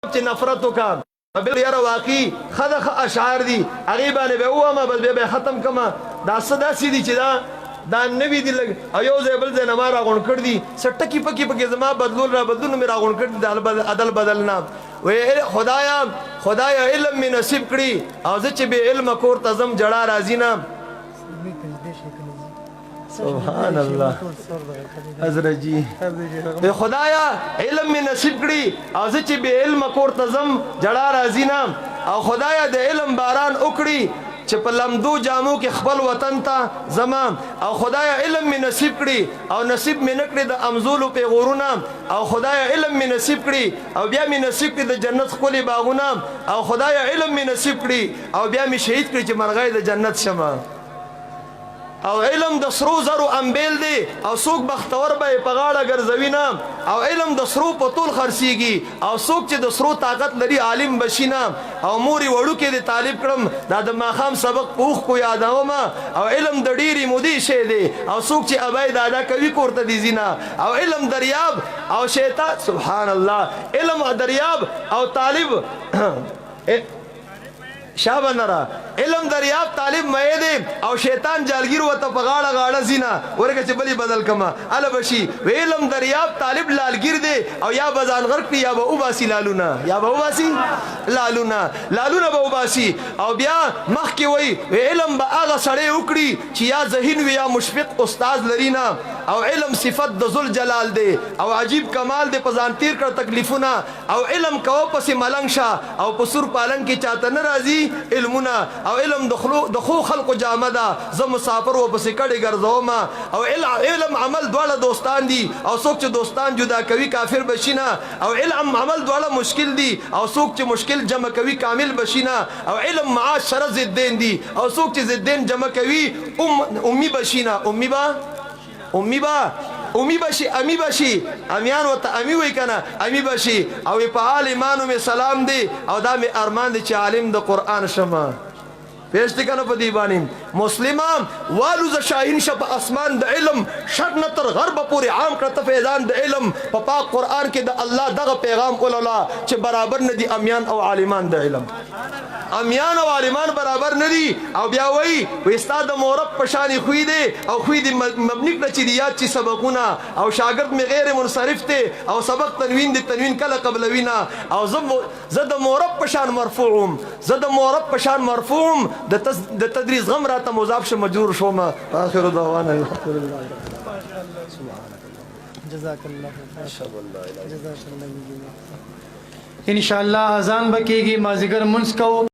چې نفرت وکړ بل یاره واقعي خدخ اشعار دي هغې باندې به وواما بس بیا به ختم کما دا څه داسې دي چې دا نوي دي لږ او یو ځای بل ځای نه ما راغونډ کړي دي څه ټکي پکې پکې زما بدلون را بدلون مې راغونډ کړي دي عدل بدل نه وی خدایا علم مې نصیب کړي او زه چې بې علمه کور ته ځم جړا راځي نه سبحان الله حضرت جی خدایا علم می نصیب کړي او زه چې بې علمه کور ته ځم جړا راځي نه او خدایا د علم باران وکړي چې په لمدو جامو کې خپل وطن ته زما او خدایا علم می نصیب کړي او نصیب می نه کړي د امزولو پیغورونه او خدایا علم می نصیب کړي او بیا می نصیب کړي د جنت ښکلي باغونه او خدایا علم می نصیب کړي او بیا می شهید کړي چې مرغۍ د جنت شمه او علم د سرو زرو انبیل دی او څوک بختور به په غاړه ګرځوي نه او علم د سرو په طول خرڅیږي او څوک چې د سرو طاقت لري عالم بشي نه او مورې وړوکې د طالب کړم دا د ماښام سبق په اوښکو یادومه او علم د ډېرې مودې شی دی او څوک چې ابای دادا کوي کور ته دي ځي نه او علم دریاب او شیطان سبحان الله علم دریاب او طالب شابنرا علم دریاب طالب مې دی او شیطان جالگیر وته په غاړه غاړه زینا ورګه چې بلی بدل کما ال بشي علم دریاب طالب لالگیر دی او یا بزان غرق یا به وباسي لالونا یا به وباسي لالونا به وباسي او بیا مخ کې وای علم به هغه سړی وکړي چې یا ذهین وي یا مشفق استاد لرینا او علم صفت د ذل جلال دی او عجیب کمال دی په ځان تیر کړ تکلیفونه او علم کو پسې ملنګ شه او په سور پالن کې چاته ناراضي علمونه او علم د خو خلق جامه ده زه مسافر و پسې کډې ګرځوم او علم عمل دواړه دوستان دي او څوک چې دوستان جدا کوي کافر بشینه او علم عمل دواړه مشکل دي او څوک چې مشکل جمع کوي کامل بشینه او علم معاش شرط ضدین دي او څوک چې ضدین جمع کوي امي بشینه امی بشي امی بشي امیان وته امی وای کنه امی بشي او په عالمانو می سلام دی او دا می ارمان دی چې عالم د قران شمه پیشتی کنه په دی باندې مسلمان والو ز شاهین شپ اسمان د علم شرق نتر غرب پورې عام کړه فیضان د علم په پاک قران کې د الله دغه پیغام اولولا چې برابر ندي امیان او عالمان د علم امیان او عالمان برابر ندي او بیا وای استاد مورب پشانی خوې دی او خوې دی مبني کړه چې یاد چې سبقونه او شاګرد می غیر منصرف ته او سبق تنوین دی تنوین کله قبلوینا او زد مورب پشان مرفوعم زد مورب پشان مرفوعم د تدریس غم راته مضاف شه مجرور شوم اخر دعوانا الحمد لله جزاک الله خیر ان شاء الله اذان بکیږي مازیګر منځ کو